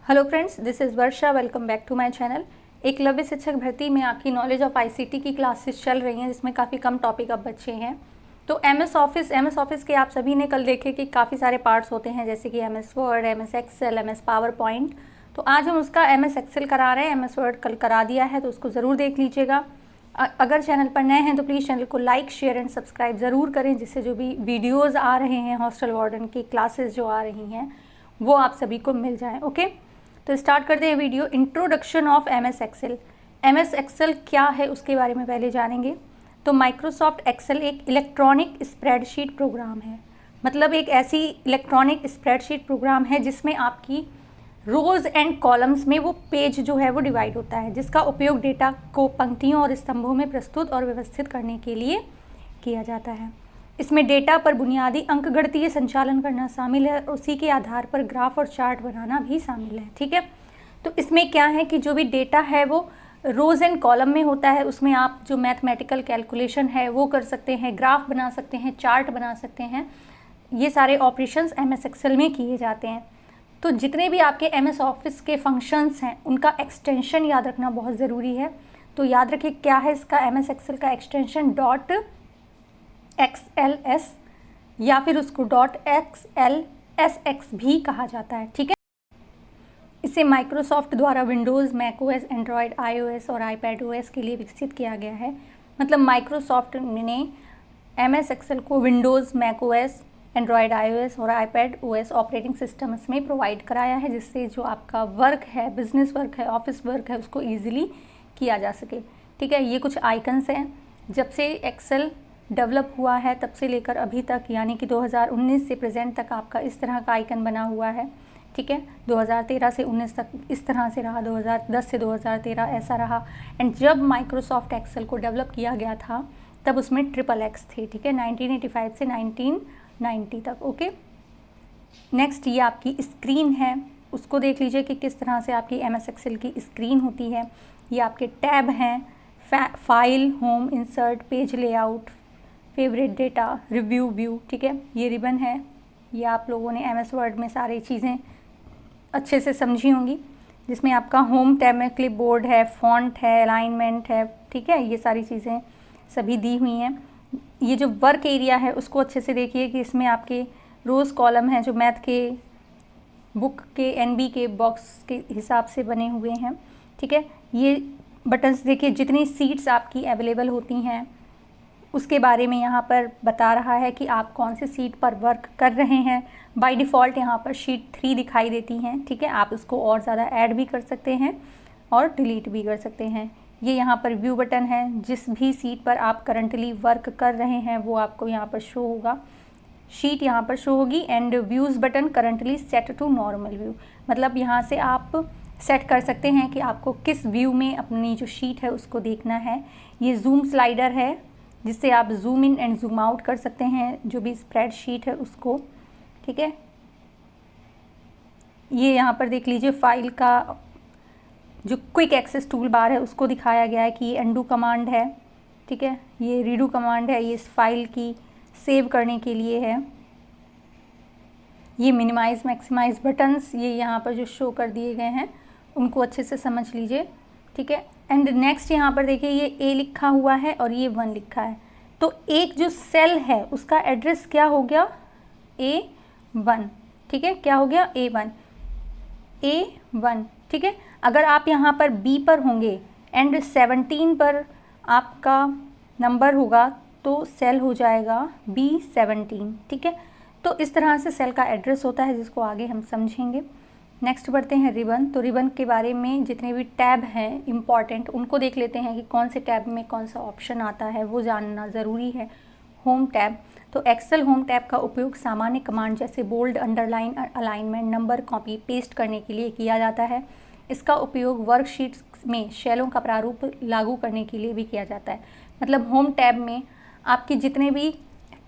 Hello friends, this is Varsha. Welcome back to my channel. Eklavya शिक्षक भर्ती में आपकी नॉलेज ऑफ आईसीटी की क्लासेस चल रही हैं, जिसमें काफ़ी कम टॉपिक अब बच्चे हैं। तो एमएस ऑफिस के आप सभी ने कल देखे कि काफ़ी सारे पार्ट्स होते हैं, जैसे कि MS Word, MS Excel, MS PowerPoint. तो आज हम उसका एमएस एक्सेल करा रहे हैं। एमएस वर्ड कल करा दिया है, तो उसको ज़रूर देख लीजिएगा। अगर चैनल पर नए हैं तो प्लीज़ चैनल को लाइक, शेयर एंड सब्सक्राइब ज़रूर करें, जिससे जो भी वीडियोज़ आ रहे हैं, हॉस्टल वार्डन की क्लासेस जो आ रही हैं, वो आप सभी को मिल जाएँ। ओके, तो स्टार्ट करते हैं video. Introduction of MS Excel. MS Excel क्या है उसके बारे में पहले जानेंगे। तो माइक्रोसॉफ्ट एक्सेल एक इलेक्ट्रॉनिक स्प्रेडशीट प्रोग्राम है। मतलब एक ऐसी इलेक्ट्रॉनिक स्प्रेडशीट प्रोग्राम है जिसमें आपकी रोज एंड कॉलम्स में वो पेज जो है वो डिवाइड होता है, जिसका उपयोग डेटा को पंक्तियों और स्तंभों में प्रस्तुत और व्यवस्थित करने के लिए किया जाता है। इसमें डेटा पर बुनियादी अंकगणितीय संचालन करना शामिल है, उसी के आधार पर ग्राफ और चार्ट बनाना भी शामिल है। ठीक है, तो इसमें क्या है कि जो भी डेटा है वो रोज एंड कॉलम में होता है। उसमें आप जो मैथमेटिकल कैलकुलेशन है वो कर सकते हैं, ग्राफ बना सकते हैं, चार्ट बना सकते हैं। ये सारे ऑपरेशंस एमएस एक्सेल में किए जाते हैं। तो जितने भी आपके एमएस ऑफिस के फंक्शंस हैं उनका एक्सटेंशन याद रखना बहुत ज़रूरी है। तो याद रखिए क्या है इसका एमएस एक्सेल का एक्सटेंशन, .xls या फिर उसको .xlsx भी कहा जाता है। ठीक है, इसे माइक्रोसॉफ्ट द्वारा विंडोज़, मैकओएस, एंड्रॉयड, आईओएस और आईपैडओएस के लिए विकसित किया गया है। मतलब माइक्रोसॉफ्ट ने एमएस एक्सेल को विंडोज़, मैकओएस, एंड्रॉयड, आईओएस और आईपैडओएस ऑपरेटिंग सिस्टम्स में प्रोवाइड कराया है, जिससे जो आपका वर्क है, बिजनेस वर्क है, ऑफिस वर्क है, उसको ईजिली किया जा सके। ठीक है, ये कुछ आइकन्स हैं। जब से एक्सेल डेवलप हुआ है तब से लेकर अभी तक, यानी कि 2019 से प्रेजेंट तक आपका इस तरह का आइकन बना हुआ है। ठीक है, 2013 से 19 तक इस तरह से रहा, 2010 से 2013 ऐसा रहा। एंड जब माइक्रोसॉफ्ट एक्सेल को डेवलप किया गया था तब उसमें XXX थे। ठीक है, 1985 से 1990 तक। ओके, नेक्स्ट ये आपकी स्क्रीन है, उसको देख लीजिए कि किस तरह से आपकी एमएस एक्सेल की स्क्रीन होती है। ये आपके टैब हैं, file, home, insert, page layout, favourite, data, review, view. ठीक है, ये रिबन है। ये आप लोगों ने एमएस वर्ड में सारी चीज़ें अच्छे से समझी होंगी, जिसमें आपका होम टैब में क्लिपबोर्ड है, फॉन्ट है, अलाइनमेंट है। ठीक है, ये सारी चीज़ें सभी दी हुई हैं। ये जो वर्क एरिया है उसको अच्छे से देखिए कि इसमें आपके रोज़ कॉलम हैं जो मैथ के बुक के एनबी के बॉक्स के हिसाब से बने हुए हैं। ठीक है, ये बटन्स देखिए, जितनी सीट्स आपकी अवेलेबल होती हैं उसके बारे में यहाँ पर बता रहा है कि आप कौन सी सीट पर वर्क कर रहे हैं। बाय डिफ़ॉल्ट यहाँ पर शीट 3 दिखाई देती हैं। ठीक है, आप इसको और ज़्यादा ऐड भी कर सकते हैं और डिलीट भी कर सकते हैं। ये यहाँ पर व्यू बटन है, जिस भी सीट पर आप करंटली वर्क कर रहे हैं वो आपको यहाँ पर शो होगा, शीट यहाँ पर शो होगी। And views button currently set to normal view, मतलब यहाँ से आप सेट कर सकते हैं कि आपको किस व्यू में अपनी जो शीट है उसको देखना है। ये जूम स्लाइडर है, जिससे आप zoom in and zoom out कर सकते हैं जो भी स्प्रेडशीट है उसको। ठीक है, ये यहाँ पर देख लीजिए फाइल का जो क्विक एक्सेस टूल बार है उसको दिखाया गया है कि ये अंडू कमांड है। ठीक है, ये रीडू कमांड है, ये इस फाइल की सेव करने के लिए है। ये मिनिमाइज, मैक्सिमाइज बटन्स ये यहाँ पर जो शो कर दिए गए हैं उनको अच्छे से समझ लीजिए। ठीक है, एंड नेक्स्ट यहाँ पर देखिए ये ए लिखा हुआ है और ये 1 लिखा है। तो एक जो सेल है उसका एड्रेस क्या हो गया, A1। ठीक है, क्या हो गया, A1, A1। ठीक है, अगर आप यहाँ पर B पर होंगे एंड 17 पर आपका नंबर होगा तो सेल हो जाएगा B17। ठीक है, तो इस तरह से सेल का एड्रेस होता है, जिसको आगे हम समझेंगे। नेक्स्ट बढ़ते हैं रिबन। तो रिबन के बारे में जितने भी टैब हैं इम्पॉर्टेंट उनको देख लेते हैं कि कौन से टैब में कौन सा ऑप्शन आता है, वो जानना ज़रूरी है। होम टैब, तो एक्सेल होम टैब का उपयोग सामान्य कमांड जैसे bold, underline, alignment, number, copy, paste करने के लिए किया जाता है। इसका उपयोग वर्कशीट्स में शैलों का प्रारूप लागू करने के लिए भी किया जाता है। मतलब होम टैब में आपकी जितने भी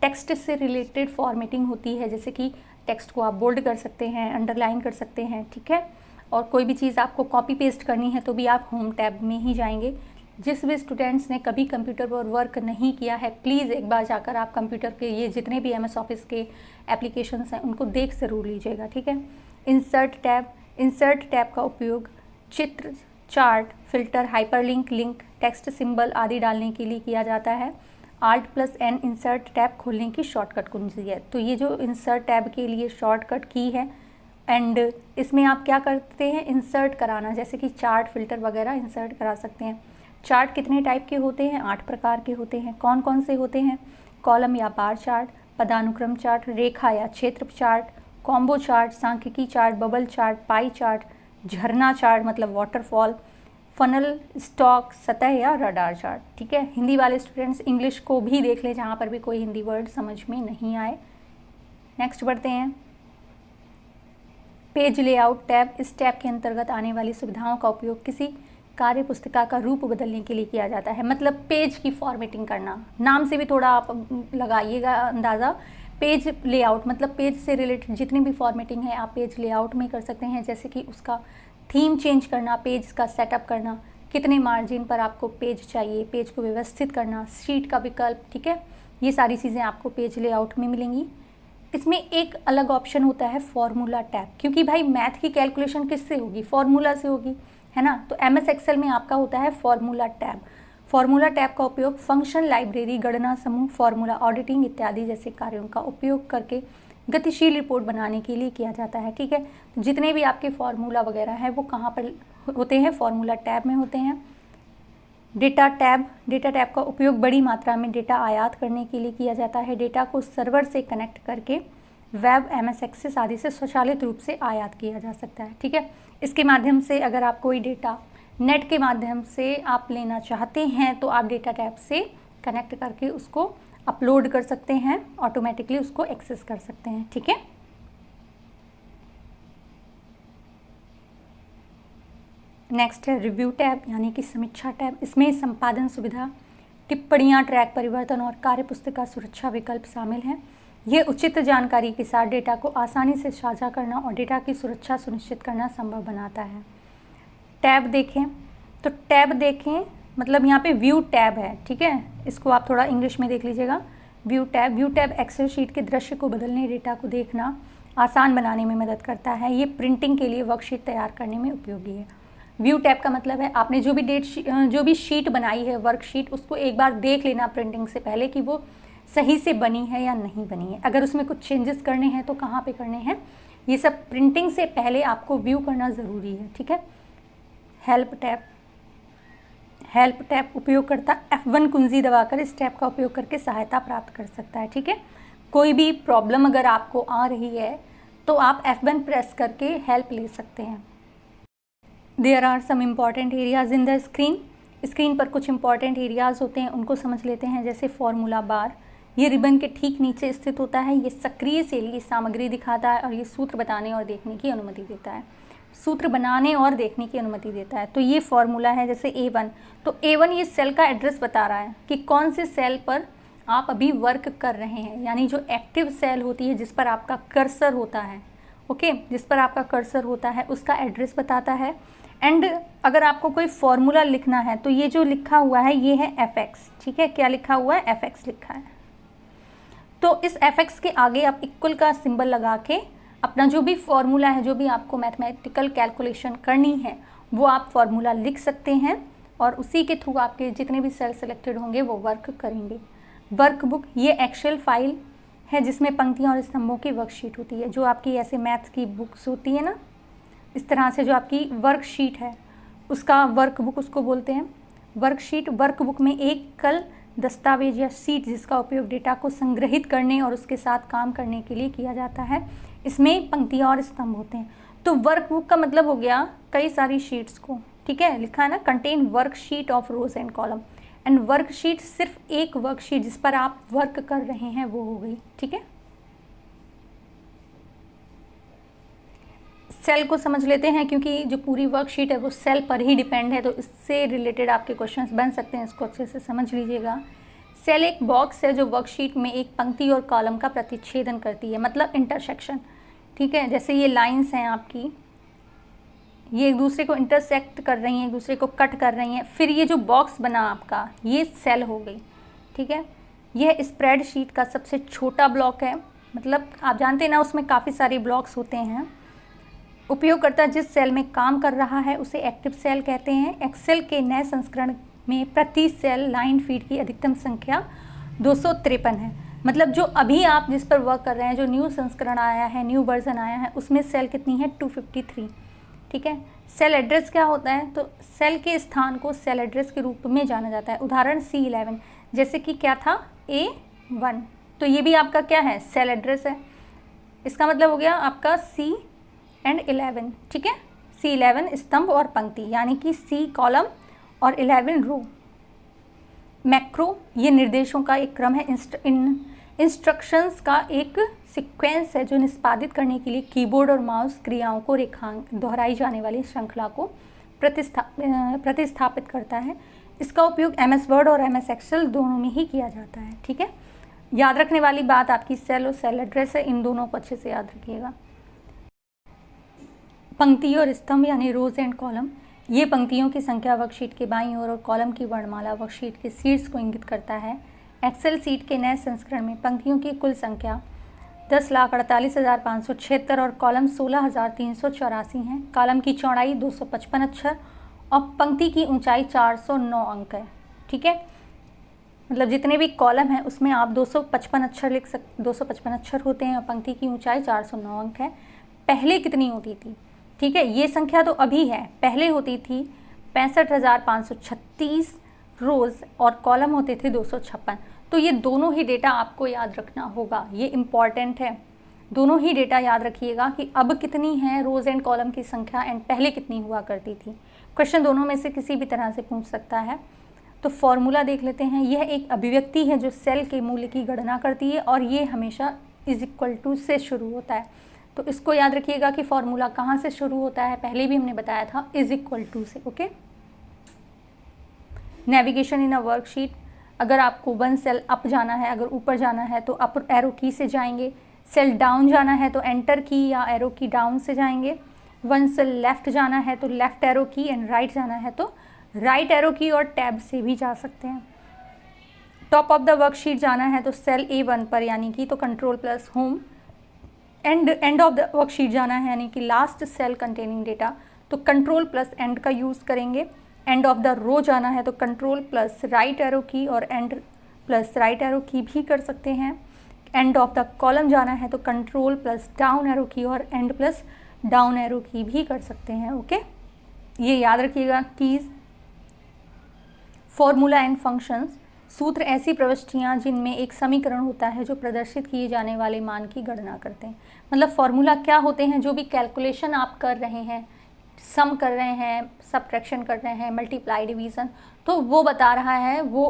टेक्स्ट से रिलेटेड फॉर्मेटिंग होती है, जैसे कि टेक्स्ट को आप बोल्ड कर सकते हैं, अंडरलाइन कर सकते हैं। ठीक है, और कोई भी चीज़ आपको कॉपी पेस्ट करनी है तो भी आप होम टैब में ही जाएंगे। जिस भी स्टूडेंट्स ने कभी कंप्यूटर पर वर्क नहीं किया है, प्लीज़ एक बार जाकर आप कंप्यूटर के ये जितने भी एमएस ऑफिस के एप्लीकेशंस हैं उनको देख ज़रूर लीजिएगा। ठीक है, इंसर्ट टैब, इंसर्ट टैब का उपयोग चित्र, chart, filter, hyperlink, link, text, symbol आदि डालने के लिए किया जाता है। Alt+N इंसर्ट टैब खोलने की शॉर्टकट कुंजी है। तो ये जो इंसर्ट टैब के लिए शॉर्टकट की है, एंड इसमें आप क्या करते हैं, इंसर्ट कराना, जैसे कि चार्ट, फिल्टर वगैरह इंसर्ट करा सकते हैं। चार्ट कितने टाइप के होते हैं? 8 प्रकार के होते हैं। कौन कौन से होते हैं? कॉलम या बार चार्ट, पदानुक्रम चार्ट, रेखा या क्षेत्र चार्ट, कॉम्बो चार्ट, सांख्यिकी chart, bubble chart, pie chart, झरना चार्ट मतलब वाटरफॉल, फनल, स्टॉक, सतह या रडार चार्ट। ठीक है, हिंदी वाले स्टूडेंट्स इंग्लिश को भी देख लें जहाँ पर भी कोई हिंदी वर्ड समझ में नहीं आए। नेक्स्ट बढ़ते हैं। पेज लेआउट टैब, इस टैब के अंतर्गत आने वाली सुविधाओं का उपयोग किसी कार्य पुस्तिका का रूप बदलने के लिए किया जाता है। मतलब पेज की फॉर्मेटिंग करना, नाम से भी थोड़ा आप लगाइएगा अंदाज़ा। पेज लेआउट मतलब पेज से रिलेटेड जितनी भी फॉर्मेटिंग है आप पेज लेआउट में कर सकते हैं, जैसे कि उसका थीम चेंज करना, पेज का सेटअप करना, कितने मार्जिन पर आपको पेज चाहिए, पेज को व्यवस्थित करना, शीट का विकल्प। ठीक है, ये सारी चीज़ें आपको पेज लेआउट में मिलेंगी। इसमें एक अलग ऑप्शन होता है फॉर्मूला टैब, क्योंकि भाई मैथ की कैलकुलेशन किससे होगी? फॉर्मूला से होगी, है ना। तो MS एक्सेल में आपका होता है फॉर्मूला टैब। फॉर्मूला टैब का उपयोग फंक्शन, लाइब्रेरी, गणना समूह, फॉर्मूला ऑडिटिंग इत्यादि जैसे कार्यों का उपयोग करके गतिशील रिपोर्ट बनाने के लिए किया जाता है। ठीक है, तो जितने भी आपके फॉर्मूला वगैरह हैं वो कहाँ पर होते हैं? फॉर्मूला टैब में होते हैं। डेटा टैब, डेटा टैब का उपयोग बड़ी मात्रा में डेटा आयात करने के लिए किया जाता है। डेटा को सर्वर से कनेक्ट करके वेब, MS एक्सेस आदि से स्वचालित रूप से आयात किया जा सकता है। ठीक है, इसके माध्यम से अगर आप कोई डेटा नेट के माध्यम से आप लेना चाहते हैं तो आप डेटा टैब से कनेक्ट करके उसको अपलोड कर सकते हैं, ऑटोमेटिकली उसको एक्सेस कर सकते हैं। ठीक है, नेक्स्ट है रिव्यू टैब यानी कि समीक्षा टैब। इसमें संपादन सुविधा, टिप्पणियाँ, ट्रैक परिवर्तन और कार्यपुस्तिका सुरक्षा विकल्प शामिल हैं। ये उचित जानकारी के साथ डेटा को आसानी से साझा करना और डेटा की सुरक्षा सुनिश्चित करना संभव बनाता है। टैब देखें तो टैब देखें मतलब यहाँ पे व्यू टैब है। ठीक है, इसको आप थोड़ा इंग्लिश में देख लीजिएगा। व्यू टैब एक्सेल शीट के दृश्य को बदलने, डेटा को देखना आसान बनाने में मदद करता है। ये प्रिंटिंग के लिए वर्कशीट तैयार करने में उपयोगी है। व्यू टैब का मतलब है आपने जो भी शीट बनाई है, वर्कशीट, उसको एक बार देख लेना प्रिंटिंग से पहले कि वो सही से बनी है या नहीं बनी है। अगर उसमें कुछ चेंजेस करने हैं तो कहाँ पे करने हैं, ये सब प्रिंटिंग से पहले आपको व्यू करना ज़रूरी है। ठीक है, हेल्प टैब उपयोगकर्ता F1 कुंजी दबाकर इस टैब का उपयोग करके सहायता प्राप्त कर सकता है। ठीक है, कोई भी प्रॉब्लम अगर आपको आ रही है तो आप F1 प्रेस करके हेल्प ले सकते हैं। There are some important areas in the screen पर कुछ इंपॉर्टेंट एरियाज़ होते हैं, उनको समझ लेते हैं। जैसे फॉर्मूला बार, ये रिबन के ठीक नीचे स्थित होता है। ये सक्रिय सेल की सामग्री दिखाता है और ये सूत्र बताने और देखने की अनुमति देता है। सूत्र बनाने और देखने की अनुमति देता है। तो ये फॉर्मूला है जैसे A1, तो A1 ये सेल का एड्रेस बता रहा है कि कौन से सेल पर आप अभी वर्क कर रहे हैं, यानी जो एक्टिव सेल होती है जिस पर आपका कर्सर होता है, ओके, जिस पर आपका कर्सर होता है उसका एड्रेस बताता है। एंड अगर आपको कोई फॉर्मूला लिखना है तो ये जो लिखा हुआ है ये है FX। ठीक है, क्या लिखा हुआ है? FX लिखा है। तो इस FX के आगे आप इक्वल का सिंबल लगा के अपना जो भी फॉर्मूला है, जो भी आपको मैथमेटिकल कैलकुलेशन करनी है वो आप फॉर्मूला लिख सकते हैं और उसी के थ्रू आपके जितने भी सेल सेलेक्टेड होंगे वो वर्क करेंगे। वर्कबुक, ये एक्सेल फाइल है जिसमें पंक्तियाँ और स्तंभों की वर्कशीट होती है। जो आपकी ऐसे मैथ्स की बुक्स होती है ना, इस तरह से जो आपकी वर्कशीट है उसका वर्कबुक उसको बोलते हैं। वर्कशीट, वर्कबुक में एक कल दस्तावेज या शीट जिसका उपयोग डेटा को संग्रहित करने और उसके साथ काम करने के लिए किया जाता है। इसमें पंक्तियाँ और स्तंभ होते हैं। तो वर्कबुक का मतलब हो गया कई सारी शीट्स को, ठीक है, लिखा है ना, contain worksheet of rose and column. And worksheet सिर्फ एक वर्कशीट जिस पर आप वर्क कर रहे हैं वो हो गई। ठीक है, सेल को समझ लेते हैं क्योंकि जो पूरी वर्कशीट है वो सेल पर ही डिपेंड है, तो इससे रिलेटेड आपके क्वेश्चंस बन सकते हैं, इसको अच्छे से समझ लीजिएगा। सेल एक बॉक्स है जो वर्कशीट में एक पंक्ति और कॉलम का प्रतिच्छेदन करती है, मतलब इंटरसेक्शन। ठीक है, जैसे ये लाइंस हैं आपकी, ये एक दूसरे को इंटरसेक्ट कर रही हैं, एक दूसरे को कट कर रही हैं। फिर ये जो बॉक्स बना आपका ये सेल हो गई। ठीक है, यह स्प्रेडशीट का सबसे छोटा ब्लॉक है, मतलब आप जानते हैं ना उसमें काफ़ी सारे ब्लॉक्स होते हैं। उपयोगकर्ता जिस सेल में काम कर रहा है उसे एक्टिव सेल कहते हैं। एक्सेल के नए संस्करण में प्रति सेल लाइन फीड की अधिकतम संख्या 253 है। मतलब जो अभी आप जिस पर वर्क कर रहे हैं, जो न्यू संस्करण आया है, न्यू वर्जन आया है, उसमें सेल कितनी है? 253। ठीक है। सेल एड्रेस क्या होता है? तो सेल के स्थान को सेल एड्रेस के रूप में जाना जाता है। उदाहरण C11, जैसे कि क्या था? A1, तो ये भी आपका क्या है? सेल एड्रेस है। इसका मतलब हो गया आपका C एंड 11। ठीक है। C11 स्तंभ और पंक्ति, यानी कि C कॉलम और 11 रो। मैक्रो ये निर्देशों का एक क्रम है, इंस्ट्रक्शंस का एक सीक्वेंस है जो निष्पादित करने के लिए कीबोर्ड और माउस क्रियाओं को दोहराई जाने वाली श्रृंखला को प्रतिस्थापित करता है। इसका उपयोग MS वर्ड और MS एक्सेल दोनों में ही किया जाता है। ठीक है। याद रखने वाली बात आपकी सेल और सेल एड्रेस है, इन दोनों को अच्छे से याद रखिएगा। पंक्ति और स्तंभ यानी रोज एंड कॉलम, ये पंक्तियों की संख्या वर्कशीट के बाईं ओर और कॉलम की वर्णमाला वर्कशीट के शीर्ष को इंगित करता है। एक्सेल सीट के नए संस्करण में पंक्तियों की कुल संख्या 10,48,576 और कॉलम 16,384 हैं। कॉलम की चौड़ाई 255 अक्षर और पंक्ति की ऊंचाई 409 अंक है। ठीक है। मतलब जितने भी कॉलम हैं उसमें आप 255 अक्षर 255 अक्षर होते हैं और पंक्ति की ऊंचाई 409 अंक है। पहले कितनी होती थी? ठीक है, ये संख्या तो अभी है, पहले होती थी 65,536 रोज़ और कॉलम होते थे 256। तो ये दोनों ही डेटा आपको याद रखना होगा, ये इम्पॉर्टेंट है। दोनों ही डेटा याद रखिएगा कि अब कितनी है रोज़ एंड कॉलम की संख्या एंड पहले कितनी हुआ करती थी। क्वेश्चन दोनों में से किसी भी तरह से पूछ सकता है। तो फॉर्मूला देख लेते हैं। यह एक अभिव्यक्ति है जो सेल के मूल्य की गणना करती है और ये हमेशा इज इक्वल टू से शुरू होता है। तो इसको याद रखिएगा कि फॉर्मूला कहाँ से शुरू होता है, पहले भी हमने बताया था, इज इक्वल टू से। ओके। नेविगेशन इन अ वर्कशीट, अगर आपको वन सेल अप जाना है, अगर ऊपर जाना है तो अप एरो की से जाएंगे, सेल डाउन जाना है तो एंटर की या एरो की डाउन से जाएंगे, वन सेल लेफ्ट जाना है तो लेफ्ट एरो की एंड राइट जाना है तो राइट एरो की और टैब से भी जा सकते हैं। टॉप ऑफ द वर्कशीट जाना है तो सेल A1 पर यानी कि तो control plus home, end of the worksheet जाना है यानी कि लास्ट सेल कंटेनिंग डेटा तो कंट्रोल प्लस एंड का यूज़ करेंगे। एंड ऑफ द रो जाना है तो कंट्रोल प्लस राइट एरो की और एंड प्लस राइट एरो की भी कर सकते हैं। एंड ऑफ द कॉलम जाना है तो कंट्रोल प्लस डाउन एरो की और एंड प्लस डाउन एरो की भी कर सकते हैं। ओके, ये याद रखिएगा। कीज़, फॉर्मूला एंड फंक्शंस, सूत्र ऐसी प्रविष्टियाँ जिनमें एक समीकरण होता है जो प्रदर्शित किए जाने वाले मान की गणना करते हैं। मतलब फॉर्मूला क्या होते हैं? जो भी कैलकुलेशन आप कर रहे हैं, सम कर रहे हैं, सब्ट्रैक्शन कर रहे हैं, मल्टीप्लाई, डिवीज़न, तो वो बता रहा है वो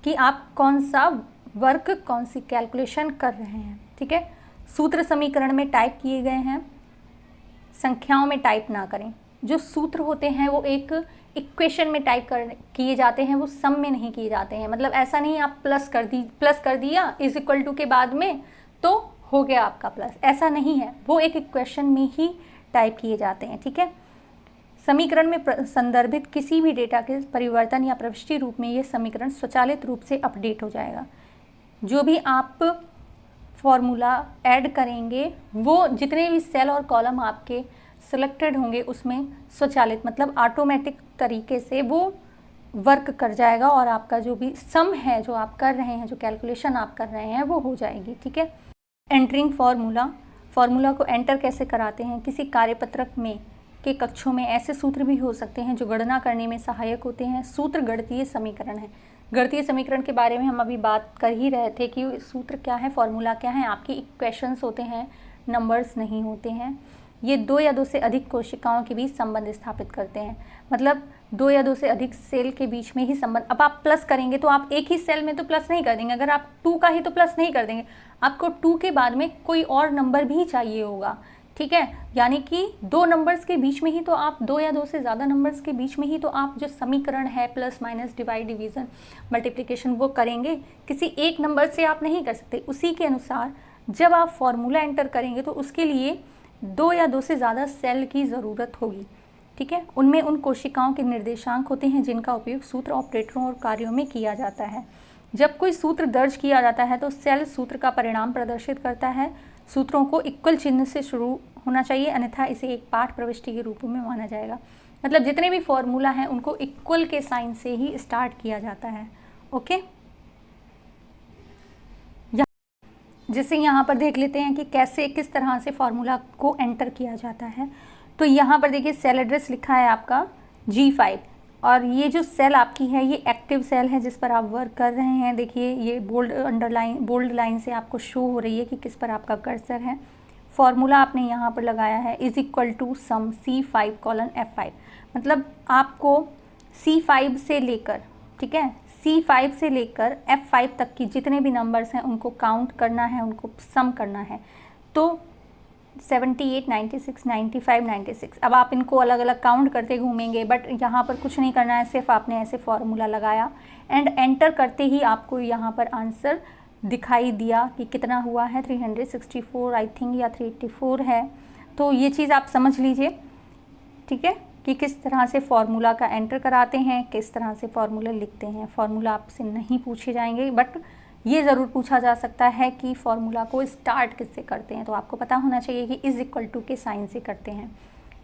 कि आप कौन सा वर्क, कौन सी कैलकुलेशन कर रहे हैं। ठीक है। सूत्र समीकरण में टाइप किए गए हैं, संख्याओं में टाइप ना करें। जो सूत्र होते हैं वो एक इक्वेशन में टाइप किए जाते हैं, वो सम में नहीं किए जाते हैं। मतलब ऐसा नहीं आप प्लस कर दिया इज इक्वल टू के बाद में तो हो गया आपका प्लस, ऐसा नहीं है। वो एक इक्वेशन में ही टाइप किए जाते हैं। ठीक है। समीकरण में संदर्भित किसी भी डेटा के परिवर्तन या प्रविष्टि रूप में ये समीकरण स्वचालित रूप से अपडेट हो जाएगा। जो भी आप फॉर्मूला ऐड करेंगे वो जितने भी सेल और कॉलम आपके सिलेक्टेड होंगे उसमें स्वचालित मतलब ऑटोमेटिक तरीके से वो वर्क कर जाएगा और आपका जो भी सम है जो आप कर रहे हैं, जो कैलकुलेशन आप कर रहे हैं वो हो जाएगी। ठीक है। एंटरिंग फॉर्मूला को एंटर कैसे कराते हैं? किसी कार्यपत्रक में के कक्षों में ऐसे सूत्र भी हो सकते हैं जो गणना करने में सहायक होते हैं। सूत्र गणितीय समीकरण है। गणितीय समीकरण के बारे में हम अभी बात कर ही रहे थे कि सूत्र क्या है, फॉर्मूला क्या है। आपके इक्वेशंस होते हैं, नंबर्स नहीं होते हैं। ये दो या दो से अधिक कोशिकाओं के बीच संबंध स्थापित करते हैं। मतलब दो या दो से अधिक सेल के बीच में ही संबंध। अब आप प्लस करेंगे तो आप एक ही सेल में तो प्लस नहीं कर देंगे, अगर आप 2 का ही तो प्लस नहीं कर देंगे, आपको 2 के बाद में कोई और नंबर भी चाहिए होगा। ठीक है। यानी कि 2 नंबर्स के बीच में ही तो आप 2 या 2 से ज़्यादा नंबर्स के बीच में ही तो आप जो समीकरण है plus minus divide division multiplication वो करेंगे। किसी एक नंबर से आप नहीं कर सकते। उसी के अनुसार जब आप फॉर्मूला एंटर करेंगे तो उसके लिए 2 या 2 से ज़्यादा सेल की ज़रूरत होगी। ठीक है। उनमें उन कोशिकाओं के निर्देशांक होते हैं जिनका उपयोग सूत्र ऑपरेटरों और कार्यों में किया जाता है। जब कोई सूत्र दर्ज किया जाता है तो सेल सूत्र का परिणाम प्रदर्शित करता है। सूत्रों को इक्वल चिन्ह से शुरू होना चाहिए, अन्यथा इसे एक पाठ प्रविष्टि के रूप में माना जाएगा। मतलब जितने भी फॉर्मूला हैं उनको इक्वल के साइन से ही स्टार्ट किया जाता है। ओके, जैसे यहाँ पर देख लेते हैं कि कैसे किस तरह से फॉर्मूला को एंटर किया जाता है। तो यहाँ पर देखिए सेल एड्रेस लिखा है आपका G5, और ये जो सेल आपकी है ये एक्टिव सेल है जिस पर आप वर्क कर रहे हैं। देखिए ये बोल्ड लाइन से आपको शो हो रही है कि किस पर आपका कर्सर है। फॉर्मूला आपने यहाँ पर लगाया है is equal to some C5:F5। मतलब आपको C5 से लेकर, ठीक है, C5 से लेकर F5 तक की जितने भी नंबर्स हैं उनको काउंट करना है, उनको सम करना है। तो 78, 96, 95, 96, अब आप इनको अलग अलग काउंट करते घूमेंगे, बट यहाँ पर कुछ नहीं करना है, सिर्फ आपने ऐसे फॉर्मूला लगाया एंड एंटर करते ही आपको यहाँ पर आंसर दिखाई दिया कि कितना हुआ है, 364 आई थिंक या 384 है। तो ये चीज़ आप समझ लीजिए, ठीक है, कि किस तरह से फॉर्मूला का एंटर कराते हैं, किस तरह से फॉर्मूला लिखते हैं। फॉर्मूला आपसे नहीं पूछे जाएंगे, बट ये ज़रूर पूछा जा सकता है कि फॉर्मूला को स्टार्ट किससे करते हैं। तो आपको पता होना चाहिए कि इज़ इक्वल टू के साइन से करते हैं।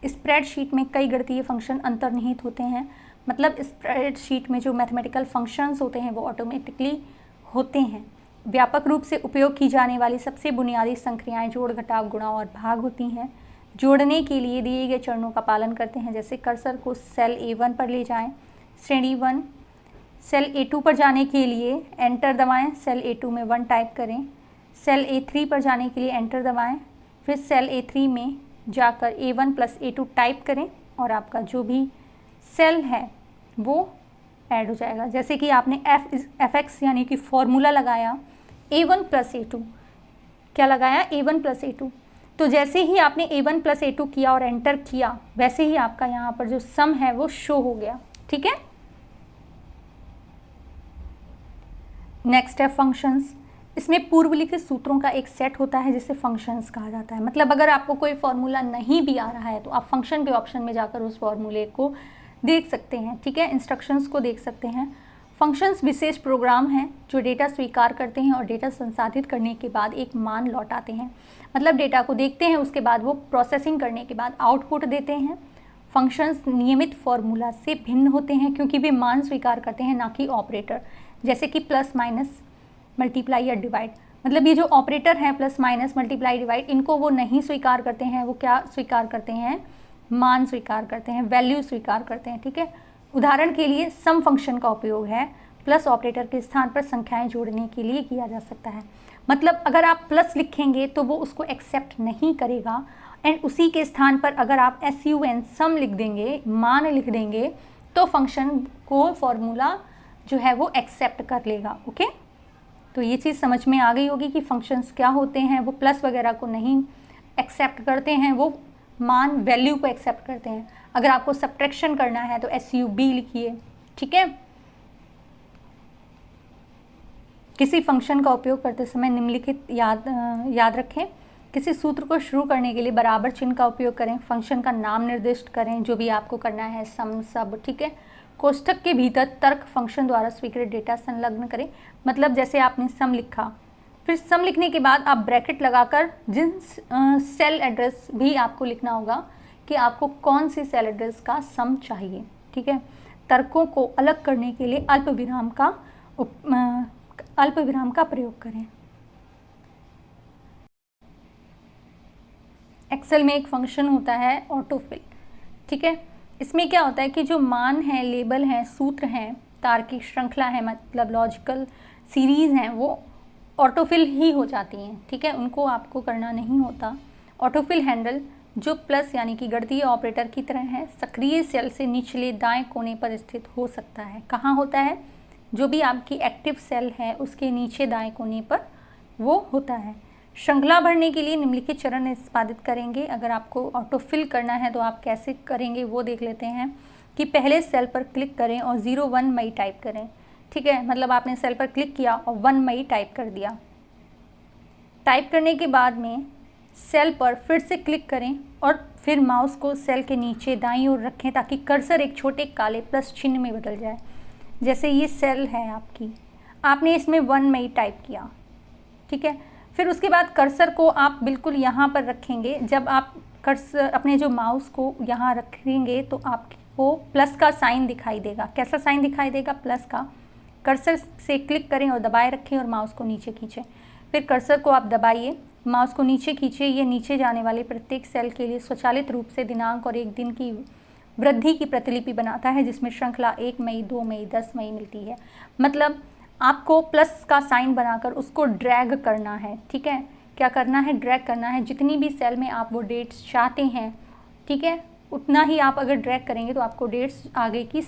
स्प्रेडशीट में कई गणितीय फंक्शन अंतर्निहित होते हैं। मतलब स्प्रेडशीट में जो मैथमेटिकल फंक्शंस होते हैं वो ऑटोमेटिकली होते हैं। व्यापक रूप से उपयोग की जाने वाली सबसे बुनियादी संक्रियाएँ जोड़, घटाव, गुणा और भाग होती हैं। जोड़ने के लिए दिए गए चरणों का पालन करते हैं, जैसे कर्सर को सेल A1 पर ले जाएं, श्रेणी 1, सेल A2 पर जाने के लिए एंटर दबाएं, सेल A2 में 1 टाइप करें, सेल A3 पर जाने के लिए एंटर दबाएं, फिर सेल A3 में जाकर A1 + A2 टाइप करें और आपका जो भी सेल है वो ऐड हो जाएगा। जैसे कि आपने fx यानी कि फॉर्मूला लगाया A1 + A2, क्या लगाया, A1 + A2। तो जैसे ही आपने A1 + A2 किया और एंटर किया, वैसे ही आपका यहाँ पर जो सम है वो शो हो गया, ठीक है। नेक्स्ट है फंक्शंस। इसमें पूर्वलिखित सूत्रों का एक सेट होता है जिसे फंक्शंस कहा जाता है। मतलब अगर आपको कोई फॉर्मूला नहीं भी आ रहा है तो आप फंक्शन के ऑप्शन में जाकर उस फॉर्मूले को देख सकते हैं, ठीक है, इंस्ट्रक्शंस को देख सकते हैं। फंक्शंस विशेष प्रोग्राम हैं जो डेटा स्वीकार करते हैं और डेटा संसाधित करने के बाद एक मान लौटाते हैं। मतलब डेटा को देखते हैं, उसके बाद वो प्रोसेसिंग करने के बाद आउटपुट देते हैं। फंक्शंस नियमित फॉर्मूला से भिन्न होते हैं क्योंकि वे मान स्वीकार करते हैं, ना कि ऑपरेटर, जैसे कि प्लस माइनस, मल्टीप्लाई या डिवाइड। मतलब ये जो ऑपरेटर हैं प्लस माइनस, मल्टीप्लाई, डिवाइड, इनको वो नहीं स्वीकार करते हैं। वो क्या स्वीकार करते हैं, मान स्वीकार करते हैं, वैल्यू स्वीकार करते हैं, ठीक है। उदाहरण के लिए सम फंक्शन का उपयोग है प्लस ऑपरेटर के स्थान पर संख्याएं जोड़ने के लिए किया जा सकता है। मतलब अगर आप प्लस लिखेंगे तो वो उसको एक्सेप्ट नहीं करेगा, एंड उसी के स्थान पर अगर आप SUN सम लिख देंगे, मान लिख देंगे, तो फंक्शन को फॉर्मूला जो है वो एक्सेप्ट कर लेगा। ओके, तो ये चीज़ समझ में आ गई होगी कि फंक्शंस क्या होते हैं। वो प्लस वगैरह को नहीं एक्सेप्ट करते हैं, वो मान, वैल्यू को एक्सेप्ट करते हैं। अगर आपको सब्ट्रैक्शन करना है तो SUB लिखिए, ठीक है। किसी फंक्शन का उपयोग करते समय निम्नलिखित याद रखें। किसी सूत्र को शुरू करने के लिए बराबर चिन्ह का उपयोग करें। फंक्शन का नाम निर्दिष्ट करें, जो भी आपको करना है, सम, सब, ठीक है। कोष्ठक के भीतर तर्क फंक्शन द्वारा स्वीकृत डेटा संलग्न करें। मतलब जैसे आपने सम लिखा, फिर सम लिखने के बाद आप ब्रैकेट लगाकर जिन सेल एड्रेस भी आपको लिखना होगा कि आपको कौन सी सेल एड्रेस का सम चाहिए, ठीक है। तर्कों को अलग करने के लिए अल्प विराम का प्रयोग करें। एक्सेल में एक फंक्शन होता है ऑटोफिल, ठीक है। इसमें क्या होता है कि जो मान है, लेबल हैं, सूत्र हैं, तार्किक श्रृंखला है, मतलब लॉजिकल सीरीज़ हैं, वो ऑटोफिल ही हो जाती हैं, ठीक है। उनको आपको करना नहीं होता। ऑटोफिल हैंडल जो प्लस यानी कि गणितीय ऑपरेटर की तरह है, सक्रिय सेल से निचले दाएं कोने पर स्थित हो सकता है। कहाँ होता है, जो भी आपकी एक्टिव सेल है उसके नीचे दाएं कोने पर वो होता है। श्रृंखला भरने के लिए निम्नलिखित चरण निष्पादित करेंगे। अगर आपको ऑटोफिल करना है तो आप कैसे करेंगे वो देख लेते हैं। कि पहले सेल पर क्लिक करें और 01 मई टाइप करें, ठीक है। मतलब आपने सेल पर क्लिक किया और 1 मई टाइप कर दिया। टाइप करने के बाद में सेल पर फिर से क्लिक करें और फिर माउस को सेल के नीचे दाईं ओर रखें ताकि कर्सर एक छोटे काले प्लस चिन्ह में बदल जाए। जैसे ये सेल है आपकी, आपने इसमें 1 मई टाइप किया, ठीक है। फिर उसके बाद कर्सर को आप बिल्कुल यहाँ पर रखेंगे। जब आप कर्सर अपने जो माउस को यहाँ रखेंगे तो आपको प्लस का साइन दिखाई देगा। कैसा साइन दिखाई देगा? प्लस का। कर्सर से क्लिक करें और दबाए रखें और माउस को नीचे खींचें। फिर कर्सर को आप दबाइए, माउस को नीचे खींचिए। ये नीचे जाने वाले प्रत्येक सेल के लिए स्वचालित रूप से दिनांक और एक दिन की वृद्धि की प्रतिलिपि बनाता है, जिसमें श्रृंखला 1 मई, 2 मई, 10 मई मिलती है। मतलब आपको प्लस का साइन बनाकर उसको ड्रैग करना है। ठीक है, क्या करना है? ड्रैग करना है। जितनी भी सेल में आप वो डेट्स चाहते हैं, ठीक है, उतना ही आप अगर ड्रैग करेंगे तो आपको डेट्स आगे की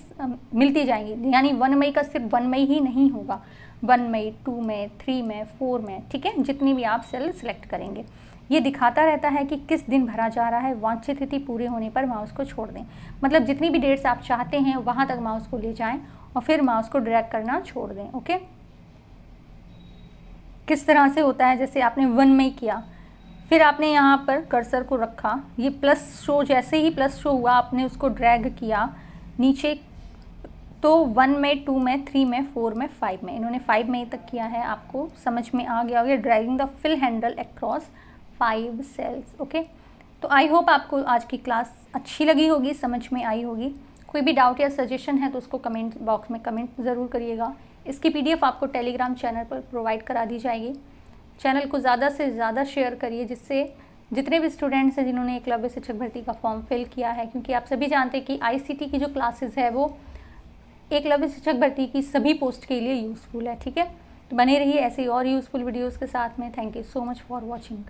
मिलती जाएंगी। यानी 1 मई का सिर्फ 1 मई ही नहीं होगा, 1 मई, 2 मई, 3 मई, 4 मई, ठीक है, जितनी भी आप सेल सिलेक्ट करेंगे। ये दिखाता रहता है कि किस दिन भरा जा रहा है। वांछित तिथि पूरे होने पर माउस को छोड़ दें। मतलब जितनी भी डेट्स आप चाहते हैं वहाँ तक माउस को ले जाएं और फिर माउस को ड्रैग करना छोड़ दें। ओके, किस तरह से होता है? जैसे आपने 1 मई किया, फिर आपने यहाँ पर कर्सर को रखा, ये प्लस शो, जैसे ही प्लस शो हुआ आपने उसको ड्रैग किया नीचे, तो 1 मई, 2 मई, 3 मई, 4 मई, 5 मई, इन्होंने 5 मई तक किया है। आपको समझ में आ गया होगा। Dragging the fill handle across 5 cells. Okay, तो आई होप आपको आज की क्लास अच्छी लगी होगी, समझ में आई होगी। कोई भी डाउट या सजेशन है तो उसको कमेंट बॉक्स में कमेंट ज़रूर करिएगा। इसकी PDF आपको टेलीग्राम चैनल पर प्रोवाइड करा दी जाएगी। चैनल को ज़्यादा से ज़्यादा शेयर करिए, जिससे जितने भी स्टूडेंट्स हैं जिन्होंने एकलव्य शिक्षक भर्ती का फॉर्म फिल किया है, क्योंकि आप सभी जानते हैं कि ICT की जो क्लासेस है वो एकलव्य शिक्षक भर्ती की सभी पोस्ट के लिए यूज़फुल है। ठीक है, तो बने रहिए ऐसे ही और यूज़फुल वीडियोज़ के साथ में। Thank you so much for watching.